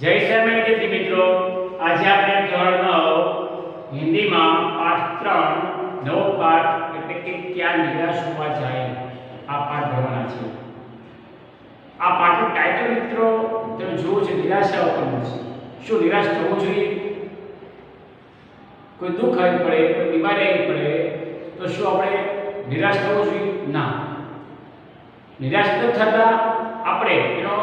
જય શ્યામ વિદ્યાર્થી મિત્રો, આજે આપણે ધોરણ 9 હિન્દીમાં પાઠ 3 નવો પાઠ એટલે કે ક્યાં નિરાશ હોવા જાય આ પાઠ ભણવાના છે. આ પાઠનું ટાઇટલ મિત્રો તમે જુઓ છો, નિરાશા ઉપરનું છે. શું નિરાશ થવું જોઈએ? કોઈ દુઃખ આવી પડે, કોઈ બીમારી આવી પડે તો શું આપણે નિરાશ થવું જોઈએ? ના. નિરાશ ન થતા આપણે એનો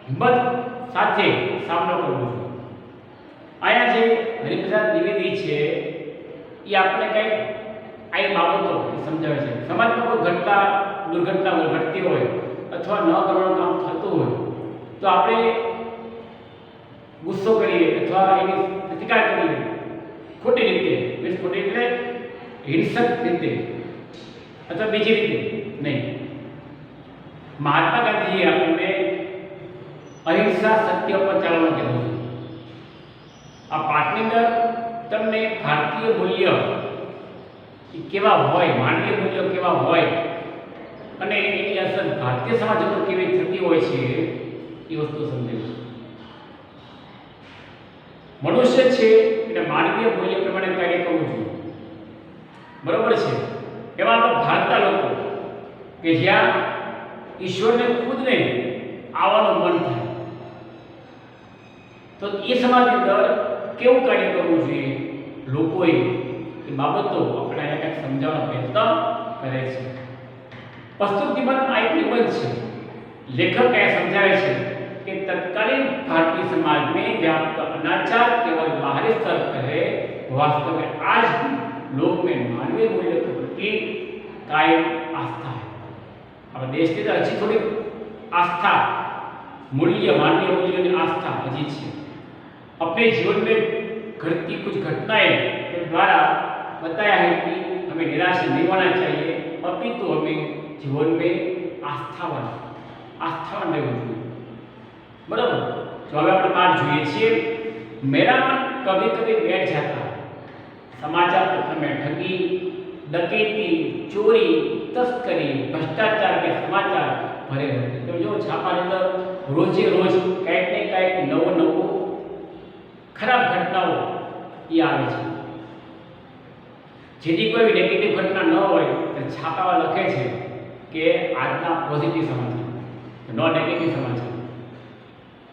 હિંમત સાથે સામનો કરવો જોઈએ. અહીંયા જે હરિપ્રસાદ દ્વિવેદી છે એ આપણે કંઈક આ બાબતો સમજાવે છે. સમાજમાં કોઈ દુર્ઘટના ઘટતી હોય અથવા ન કરવાનું કામ થતું હોય તો આપણે ગુસ્સો કરીએ અથવા એની પ્રતિકાર કરીએ ખોટી રીતે, ખોટી એટલે હિંસક રીતે અથવા બીજી રીતે નહીં. મહાત્મા ગાંધીએ આપણને અહિંસા સત્ય પર ચાલવાનું કીધું છે. આ પાઠની અંદર તમને ભારતીય મૂલ્ય કેવા હોય, માનવીય મૂલ્યો કેવા હોય અને એની અસર ભારતીય સમાજ ઉપર કેવી થતી હોય છે એ વસ્તુ સમજાવી. મનુષ્ય છે એટલે માનવીય મૂલ્ય પ્રમાણે કાર્ય કરવું જોઈએ, બરોબર છે. એમાં તો ભારતના લોકો કે જ્યાં ઈશ્વરને ખુદને આવવાનું મન થાય તો એ સમાજની અંદર કેવું કાર્ય કરવું જોઈએ, લોકોએ એ બાબતો આપણે અહીંયા કંઈક સમજાવવાનો પ્રયત્ન કરે છે. પ્રસ્તુતિમાં આ એક નિબંધ છે. લેખક અહીંયા સમજાવે છે कि तत्कालीन भारतीय समाज में व्याप्त अनाचार केवल बाहरी स्तर पर है, वास्तव में आज भी लोग में मानवीय मूल्य के प्रति कायम आस्था है. अब देश की अच्छी थोड़ी आस्था, मूल्य, मानवीय मूल्यों की आस्था अजीत है. अपने जीवन में घटती कुछ घटनाएं के द्वारा बताया है कि हमें निराश नहीं होना चाहिए, अपितु हमें जीवन में आस्थावान रहना चाहिए. बराबर. तो હવે આપણે પાઠ જોઈએ છીએ. मेरा मन कभी कभी बैठ जाता है. समाचार पत्र में ठगी, डकैती, चोरी, तस्करी, भ्रष्टाचार के समाचार भरे रहते. तो जो छापाની અંદર રોજે રોજ કંઈક ને કંઈક નવું ખરાબ ઘટનાઓ એ આવે છે. જેથી કોઈ નેગેટિવ ઘટના ન હોય તો છાપામાં લખે છે કે આજના પોઝિટિવ સમાચાર, નો નેગેટિવ સમાચાર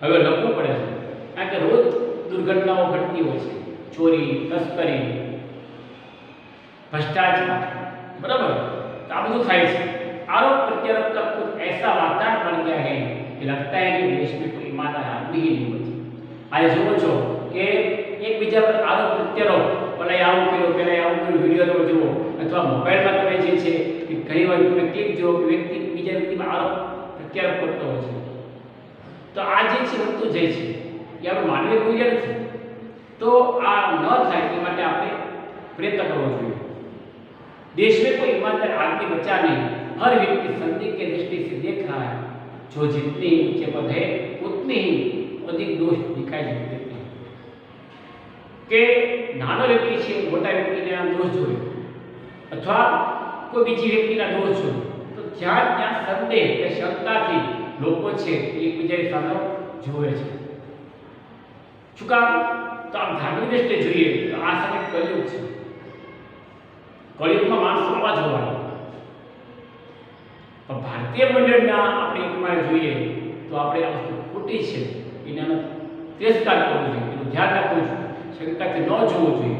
હવે લખવું પડે છે. કારણ કે રોજ દુર્ઘટનાઓ ઘટતી હોય છે. ચોરી, તસ્કરી, भ्रष्टाचार, बराबर. तो अब जो થાય છે आरोप प्रत्यारोप का कुछ ऐसा वातावरण बन गया है कि लगता है कि देश में कोई ईमानदार आदमी ही नहीं बचे. आज જુઓ છો કે એકબીજા પર આરોપ પ્રત્યારોપ, પેલા આવું કર્યું, પેલા આવું કર્યું, વિડીયો તમે જુઓ અથવા મોબાઈલમાં તમે જે છે કે ઘણી વાર તમે ક્લિપ જુઓ કે વ્યક્તિ બીજા વ્યક્તિમાં આરોપ પ્રત્યારોપ કરતો હોય છે. તો આ જે છે વધતું જાય છે એ આપણે માનવીય મૂલ્ય નથી. તો આ ન થાય એ માટે આપણે પ્રયત્ન કરવો જોઈએ. देश में कोई ईमानदार आदमी बचा नहीं. हर व्यक्ति संदिग्ध की दृष्टि से देख रहा है. जो जितने ऊंचे पद है उतने ही अधिक दोष दिखाई देते हैं. કે નાનો વ્યક્તિ છે મોટા વ્યક્તિના દોષ જોવે અથવા કોઈ બીજી વ્યક્તિના દોષ જોવે તો જ્યાં ત્યાં સંદેહ કે શંકાથી લોકો છે એકબીજાની સામે જોવે છે. શું કામ? તો આમ ધાર્મિક દ્રષ્ટિએ જોઈએ તો આ સમય કળિયુગ છે. કળિયુગમાં માણસો આવા જોવાના. પણ ભારતીય મંડળના આપણે એકમાં જોઈએ તો આપણે આ વસ્તુ ખોટી છે એનો તિરસ્કાર કરવો જોઈએ, એનું ધ્યાન રાખવું જોઈએ, शंकाથી न જોવું જોઈએ.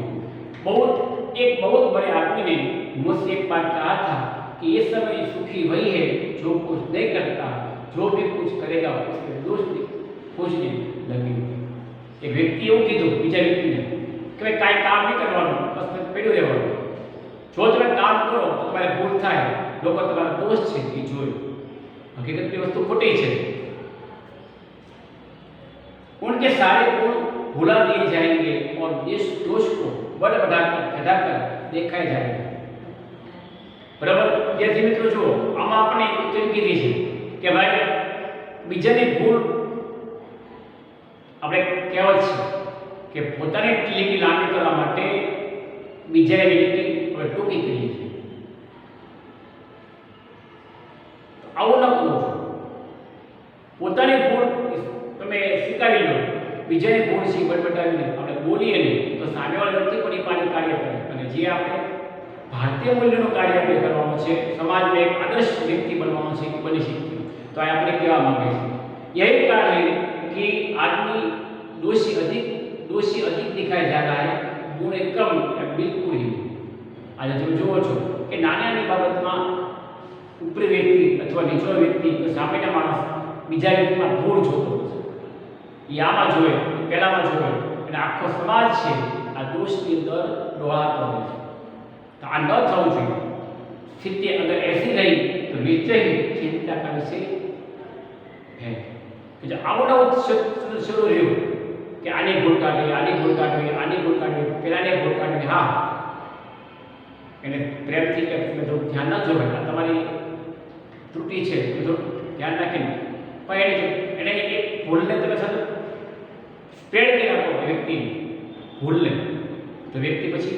एक बहुत बड़े आदमी ने मुझसे एक बार कहा था कि ये समय सुखी वही है जो कुछ नहीं करता, जो भी कुछ करेगा उसके दोष खोजने लगे. एक व्यक्ति એવું કીધું બીજા વ્યક્તિને કે ભાઈ કાંઈ કામ નહીં કરવાનું, બસ પડ્યું રહેવાનું. જો તમે કામ કરો તો તમારે ભૂલ થાય, લોકો તમારા દોષ છે એ જોઈ. હકીકતની વસ્તુ ખોટી છે. उनके सारे गुण भुला दिए जाएंगे और इस दोष को बढ़ाकर घटाकर देखा जाएगा. बराबर. विद्यार्थी મિત્રો જુઓ, આમાં આપણે એક તો કીધી છે કે ભાઈ બીજાની ભૂલ આપણે કહેવત છે કે પોતાની ટીલીની લાંબી કરવા માટે બીજાની વિનંતી આપણે ટૂંકી કરીએ છીએ. આવું ન કરવું. પોતાની ભૂલ તમે સ્વીકારી લો બીજાને ભૂલ છે બટબટાવીને આપણે બોલીએ નહીં તો સામેવાળા વ્યક્તિ પણ એ પાણી કાર્ય કરે. અને જે આપણે ભારતીય મૂલ્યનું કાર્ય આપણે કરવાનું છે, સમાજને એક આદર્શ વ્યક્તિ બનવાનો છે કે બની શકીએ, તો આ આપણે કહેવા માંગે છે यही कारण है कि आदमी दोषी अधिक दिखाया जा रहा है, गुण कम या बिल्कुल ही. आज તમે જુઓ છો કે નાની બાબતમાં ઉપરી વ્યક્તિ અથવા નીચો વ્યક્તિ કે સામેના માણસ બીજા વ્યક્તિમાં ભૂલ જોતો હોય છે. એ આમાં જોવે, પેલામાં જોવે, અને આખો સમાજ છે આ દોષની અંદર ડોળાતો હોય છે. તો આ ન થવું જોઈએ. સ્થિતિ અગર ऐसी रही तो निश्चय ही चिंता का विषय है कि जो आवड़ा शुरू રહ્યું કે આની ભૂલ કાઢવી, આની ભૂલ કાઢવી, આની ભૂલ કાઢવી, પેલાને ભૂલ કાઢવી. હા, એને પ્રેમથી કે તમે થોડું ધ્યાન ના જોવે, આ તમારી ત્રુટિ છે, તમે થોડું ધ્યાન રાખીને. પણ એને એ ભૂલને તમે સતત સ્પ્રેડ કરી આપો વ્યક્તિની ભૂલને, તો વ્યક્તિ પછી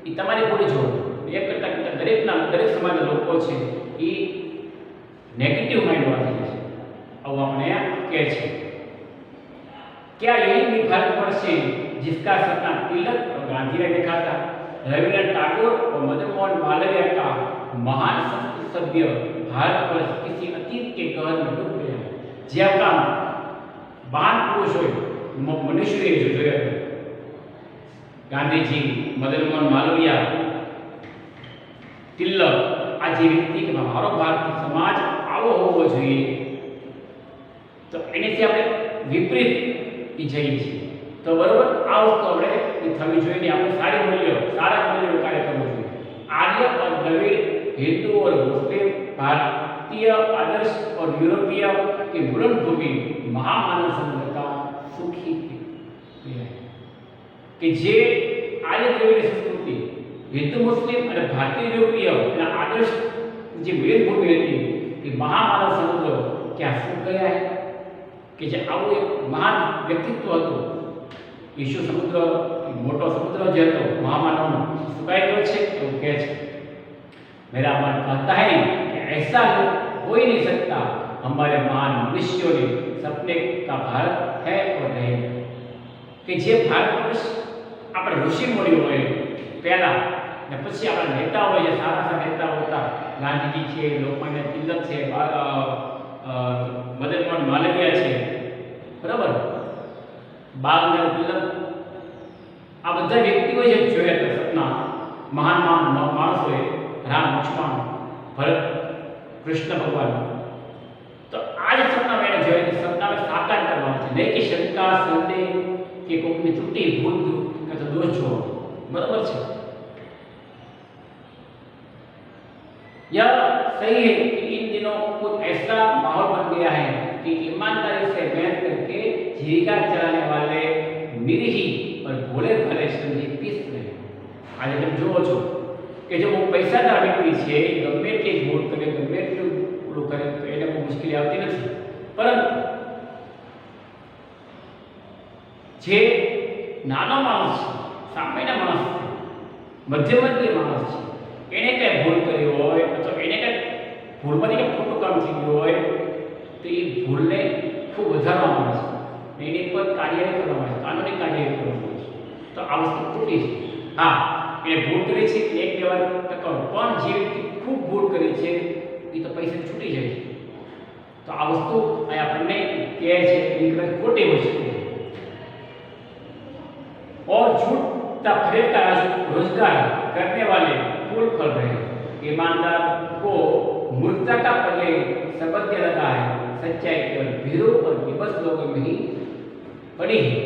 એ તમારી ભૂલ જોવે. એક કરતાં દરેક સમાજના લોકો છે એ नेगेटिव माइंड वाले हैं. अब अपने कहते हैं क्या यही भी भारतवर्ष है जिसका सपना तिलक और गांधी ने देखा था? रविन्द्रनाथ टैगोर और मदन मोहन मालवीय का महान संस्कृत सभ्य भारतवर्ष किसी अतीत के गहन में डूब गया. ज्या काम महान पुरुष हो मनुष्य जो जोया गांधी जी, मदन मोहन मालवीय, तिलक, आज व्यक्ति के मारो भारतीय समाज आवो होवो જોઈએ, તો એનેથી આપણે વિપરીત જઈએ છીએ. તો બરોબર આ વસ્તુ આપણે થવી જોઈએ ને. આપણે સારા મૂલ્યો કાર્ય કરવું જોઈએ. आर्य और द्रविड़, हिंदू और मुस्लिम, भारतीय आदर्श और यूरोपीय की मिलन भूमि महामानव सभ्यता सुखी है कि जे आर्य द्रविड़ संस्कृति, हिंदू मुस्लिम और भारतीय यूरोपीय आदर्श જે મિલન ભૂમિ હતી એ મહામાનવ સમુદ્ર ક્યાં સુખ ગયા है કે જે આવું એક મહાન વ્યક્તિત્વ હતું. વિશ્વ સમુદ્ર, મોટો સમુદ્ર જે હતો મહામાનવનો, સુકાઈ ગયો છે એવું કહે છે. मेरा मन कहता है कि ऐसा हो ही नहीं सकता. हमारे महान मनुष्यों ने सपने का भारत है और रहेगा कि जे भारत वर्ष આપણે ઋષિ મુનિઓ હોય પહેલા ને પછી આપણા નેતાઓ જે સારા નેતાઓ હતા, ગાંધીજી છે, લોકમાન્ય તિલક છે, મદન મોહન માલવીય છે, બરાબર, બાલગંગાધર તિલક, આ બધા વ્યક્તિઓ જે જોયા હતા સપના, મહાન માણસોએ, રામ, લક્ષ્મણ, ભરત, કૃષ્ણ ભગવાન, તો આ જ સપના મેં જોયા કે સપનાને સાકાર કરવાના છે, નહીં કે શંકા, સંદેહ કે કોઈકની ત્રુટિ, ભૂલ કે તો દોષ જોવો. બરાબર છે. यह सही है कि इन दिनों कुछ ऐसा माहौल बन गया है कि ईमानदारी से मेहनत करके जीविका चलाने वाले निरीही और भोले भले समझी पीस रहे. आज तुम जो છો કે જો પૈસાદાર વ્યક્તિ છે ગમે તે ભૂલ કરે, ગમે તેટલું પૂરું કરે તો એને કોઈ મુશ્કેલી આવતી નથી. પરંતુ જે નાનો માણસ છે, સામાન્ય માણસ છે, મધ્યમર્ગીય માણસ છે, એને કંઈ ભૂલ કરી હોય અથવા એને કંઈ ભૂલમાંથી કંઈ ખોટું કામ થઈ ગયું હોય તો એ ભૂલને ખૂબ વધારવામાં આવે છે, એની પર કાર્યવાહી કરવામાં આવે છે, કાનૂની કાર્યવાહી કરવામાં આવે છે. તો આ વસ્તુ ખોટી છે. હા, એને ભૂલ કરી છે 1-2% પણ જે વ્યક્તિ ખૂબ ભૂલ કરી છે એ તો પૈસા છૂટી જાય છે. તો આ વસ્તુ અહીં આપણને કહે છે એની કદાચ ખોટી વસ્તુ. और झूठा फरेब का रोजगार करने वाले फूल फल रहे हैं. ईमानदार को मूर्खता का पल्ले सबद्य लगा है. सच्चाई केवल भीड़ों और विवश लोगों में ही पड़ी है.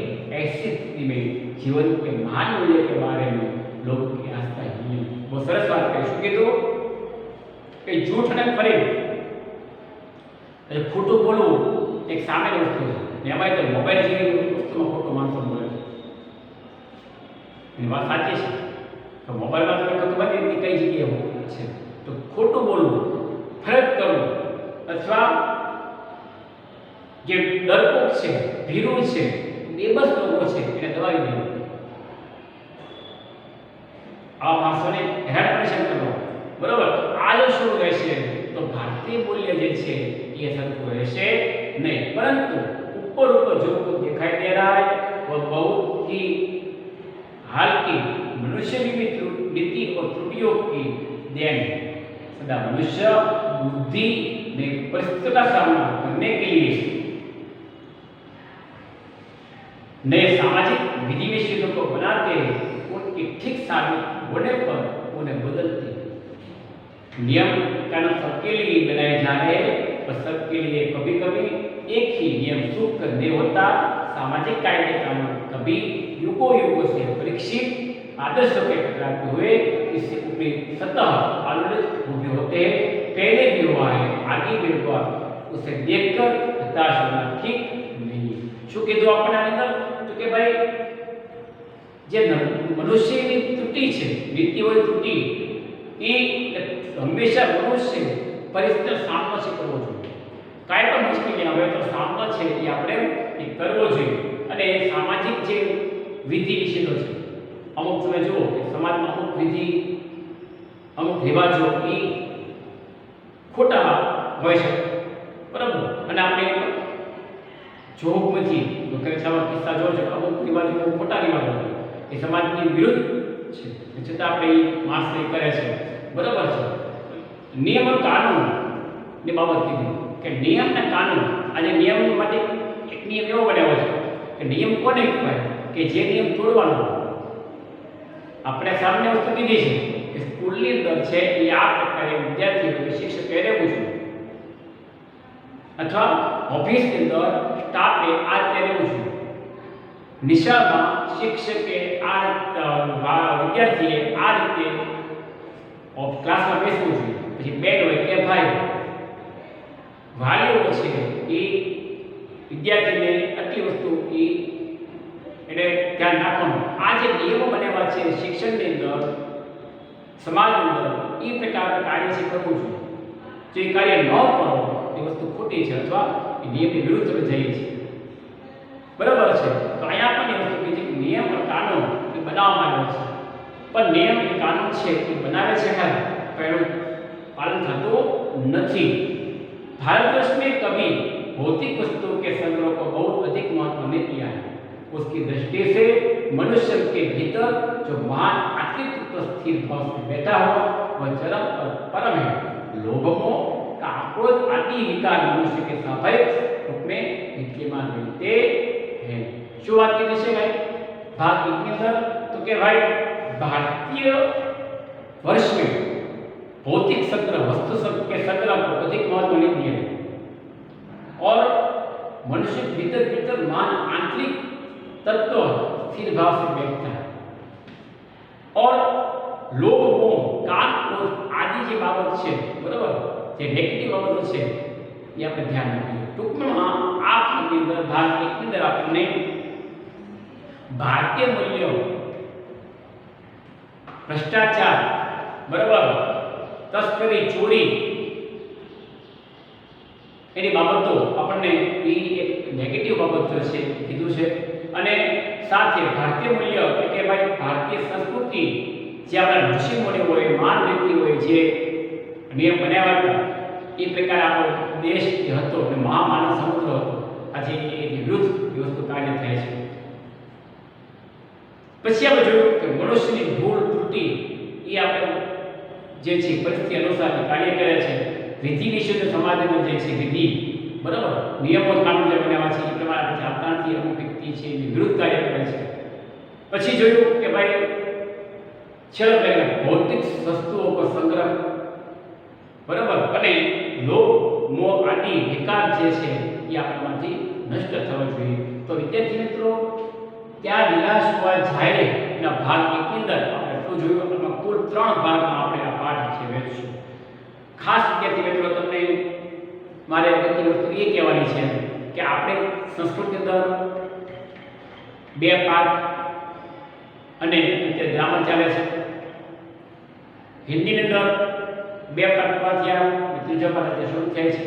ऐसी स्थिति में जीवन के महान मूल्य के बारे में लोगों की आस्था ही वो सरस बात कही શું કીધું કે જૂઠ અને ફરેબ એટલે ખોટું બોલવું એક સામાન્ય વસ્તુ છે. એમાં તો મોબાઈલ જેવી વસ્તુમાં ખોટું માણસો બોલે છે. એની વાત સાચી છે. તો મોબાઈલમાં તમે ખબર નથી કઈ જગ્યાએ છે તો ખોટું બોલવું, ફરજ કરવું, અથવા જે ડરપોક છે, ભીરું છે, બેબસ લોકો છે એને દબાવી દેવું, આ માણસોને હેરાન પરેશાન કરવા. બરાબર. આ જો શું રહેશે તો ભારતીય મૂલ્ય જે છે એ સરખું રહેશે નહીં. પરંતુ ઉપર जो कुछ दिखाई दे रहा है त्रुटियों की देन सदा मनुष्य बुद्धि में परिस्थितियों का सामना करने के लिए नए सामाजिक विधि निषेधों को बनाते उनके ठीक साबित होने पर उन्हें बदलते। नियम कानून सबके लिए बनाए जा रहे हैं, पर सबके लिए कभी कभी एक ही नियम सूख कर नहीं होता। सामाजिक कायदे कानून कभी युगों युगों से परीक्षित आदर्शों के टकराते हुए इससे ऊपरी सतह आलोचित भी होते हैं। पहले भी हुआ है, आगे भी हुआ, उसे देखकर हताश होना ठीक नहीं। શું કીધું આપણને અંદર તો કે ભાઈ જે મનુષ્યની ત્રુટિ છે, નીતિઓની ત્રુટિ, એ હંમેશા મનુષ્ય પરિસ્થિતિનો સામનો છે કરવો જોઈએ। કાંઈ પણ મુશ્કેલી આવે તો સામનો છે એ આપણે એ કરવો જોઈએ। અને સામાજિક જે વિધિ નિષેધો છે, અમુક તમે જુઓ કે સમાજમાં અમુક વિધિ અમુક રિવાજો એ ખોટા હોય છે, બરાબર। અને આપણે જોગમાંથી ઘણા કિસ્સા જોયો છે, અમુક રિવાજો ખોટા રિવાજો એ સમાજની વિરુદ્ધ છે, છતાં આપણે એ માણસ કરે છે, બરાબર છે। નિયમ અને કાનૂનની બાબત કીધી કે નિયમ અને કાનૂન, આજે નિયમ માટે એક નિયમ એવો બનાવ્યો છે કે નિયમ કોને કહેવાય કે જે નિયમ તોડવાનો। આપણે સામાન્ય વસ્તુ કીધી છે કે સ્કૂલની અંદર છે એ આ પ્રકારે વિદ્યાર્થીઓ કે શિક્ષકે રહેવું જોઈએ, અથવા ઓફિસની અંદર સ્ટાફે આ રીતે રહેવું જોઈએ, નિશાળમાં શિક્ષકે આ વિદ્યાર્થીએ આ રીતે ક્લાસમાં બેસવું જોઈએ। પછી બેન હોય કે ભાઈ વાલીઓ છે એ વિદ્યાર્થીને આટલી વસ્તુ એટલે ધ્યાન રાખવાનું। આ જે નિયમો બનાવ્યા છે શિક્ષણની અંદર, સમાજની અંદર, એ પ્રકારના કાર્ય છે કરવું જોઈએ। જો એ કાર્ય ન કરો એ વસ્તુ ખોટી છે અથવા એ નિયમની વિરુદ્ધ જાય છે, બરાબર છે। તો અહીંયા પણ એ વસ્તુ કીધી કે નિયમ અને કાનૂન એ બનાવવામાં આવ્યો છે, પણ નિયમ અને કાનૂન છે એ બનાવે છે ખરા, પણ એનું पालन થતું નથી। भारत वर्ष में कभी भौतिक वस्तुओं के संग्रह को बहुत अधिक महत्व नहीं दिया है। उसकी दृष्टि से मनुष्य के भीतर जो महान आत्मिक तत्व स्थिर भाव से बैठा हो वह चरम और परम है। लोभ मोह का आक्रोश आदि विकार मनुष्य के स्वाभाविक रूप में विद्यमान रहते हैं। શું વાત કરી છે ભાઈ ભાગ 1 ની અંદર તો કે ભાઈ भारतीय वर्ष में भौतिक संग्रह वस्तु के संग्रह को अधिक महत्व नहीं दिया है, और मनुष्य भीतर भीतर मान आंतरिक तत्व स्थिर भाव से बैठता है, और लोभ मोह काम क्रोध आदि જે બાબત છે, બરાબર, જે નેગેટિવ બાબતો છે એ આપણે ધ્યાન રાખીએ। ટૂંકમાં આ ભાગની અંદર ભાગ 1 ની અંદર આપણને ભારતીય મૂલ્યો, ભ્રષ્ટાચાર, બરાબર, તસ્કરી, ચોરી, એની બાબતો આપણને એ એક નેગેટિવ બાબત છે કીધું છે। અને સાથે ભારતીય મૂલ્ય એટલે કે ભાઈ ભારતીય સંસ્કૃતિ, જે આપણા ઋષિ મુનિ હોય, મહાન વ્યક્તિ હોય, જે નિયમ બનાવ્યા હતા, એ પ્રકારે આપણો દેશ જે હતો અને મહામાનવ સમુદ્ર હતો, આજે એની વિરુદ્ધ એ વસ્તુ કાર્ય થાય છે। પછી આપણે જોયું કે મનુષ્યની ભૂલ ત્રુટિ એ આપણે જે છે પરિસ્થિતિ અનુસાર કાર્ય કરે છે। વિધિ નિષેધ સમાજનો જે છે વિધિ, બરાબર, નિયમો કાનૂન જે બનાવ્યા છે એ પ્રમાણે ચાલતા નથી, અમુક વ્યક્તિ છે એની વિરુદ્ધ કાર્ય કરે છે। પછી જોયું કે ભાઈ છેલ્લે પહેલા ભૌતિક વસ્તુઓ પર સંગ્રહ, બરાબર, અને લોભ મોહ આદિ વિકાર જે છે એ આપણામાંથી નષ્ટ થવો જોઈએ। તો વિદ્યાર્થી મિત્રો ત્યાં નિરાશ હોવા જાય એના ભાગ 1 ની અંદર આપણે એટલું જોયું। એમાં કુલ 3 ભાગમાં આપણે આ પાઠ છે વહેંચશું। ખાસ વિદ્યાર્થી મિત્રો તમને મારે અગત્યની વસ્તુ એ કહેવાની છે કે આપણે સંસ્કૃતની અંદર 2 પાઠ અને અત્યારે ગ્રામર ચાલે છે, હિન્દીની અંદર 2 પાઠ પૂરા થયા, ત્રીજો પાઠ અત્યારે શરૂ થાય છે।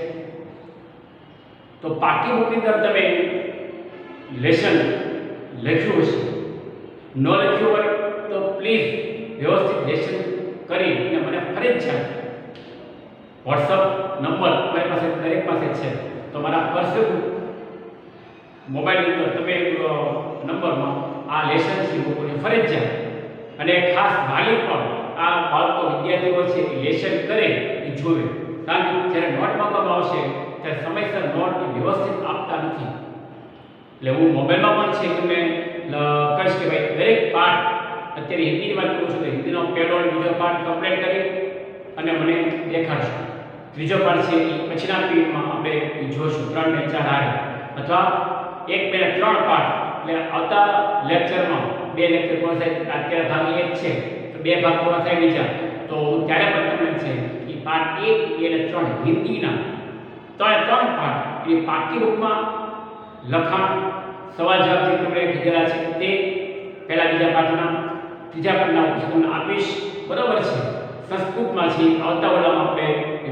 તો પાકી બુકની અંદર તમે લેસન લખ્યું હશે, ન લખ્યું હોય તો પ્લીઝ વ્યવસ્થિત લેસન કરી અને મને ફરજિયાત વોટ્સઅપ નંબર તમારી પાસે દરેક પાસે છે, તો મારા પર્સનલ મોબાઈલની અંદર તમે નંબરમાં આ લેસન છે મૂકવું ફરજિયાત। અને ખાસ વાલી પણ આ બાળકો વિદ્યાર્થીઓ છે એ લેશન કરે એ જોવે. કારણ કે જ્યારે નોટ માંગવામાં આવશે ત્યારે સમયસર નોટ વ્યવસ્થિત આપતા નથી. એટલે હું મોબાઈલમાં પણ છે તમને કહીશ કે ભાઈ દરેક પાઠ અત્યારે હિન્દીની વાત કરું છું તો હિન્દીનો પહેલો અને બીજો પાઠ કમ્પ્લીટ કરી અને મને દેખાડશો. ત્રીજો પાઠ છે એ પછીના પીરિયડમાં આપણે જોઈશું 3 ને 4 આવે અથવા 1, 2 ને 3 પાઠ એટલે આવતા લેક્ચરમાં 2 લેક્ચર પૂરા થાય. અત્યારે ભાગ 1 છે તો 2 ભાગ પૂરા થાય બીજા તો હું ત્યારે પણ તમને છે એ પાઠ 1, 2 અને 3 હિન્દીના 3 પાઠ એ પાઠ્યરૂપમાં લખાણ સવાલ જવાબ જે તમને કીધેલા છે તે પહેલા બીજા પાઠના ત્રીજા પાઠના પુસ્તકોને આપીશ. બરાબર છે. સંસ્કૃતમાં છે આવતા ઓલામાં આપણે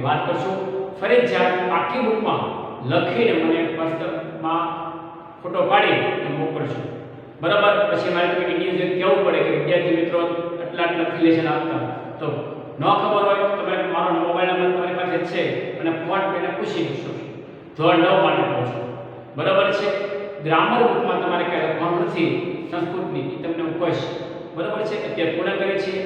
વાત કરશું. ફરજિયાત પાઠ્યબુકમાં લખીને મને પુસ્તકમાં ફોટો પાડી મોકલશો. બરાબર. પછી મારે તમને ઇન્ડિવિજ્યુઅલ કહેવું પડે કે વિદ્યાર્થી મિત્રો આટલા લખી લેશન આપતા તો ન ખબર હોય તો તમે મારો મોબાઈલ નંબર તમારી પાસે છે અને ફોન કરીને પૂછી લેશો. ધોરણ 9 માટે કહું છું. બરાબર છે. ગ્રામર બુકમાં તમારે કંઈ લખવાનું નથી સંસ્કૃતની એ તમને હું કહીશ. બરાબર છે. અત્યારે પૂર્ણ કરીએ છીએ.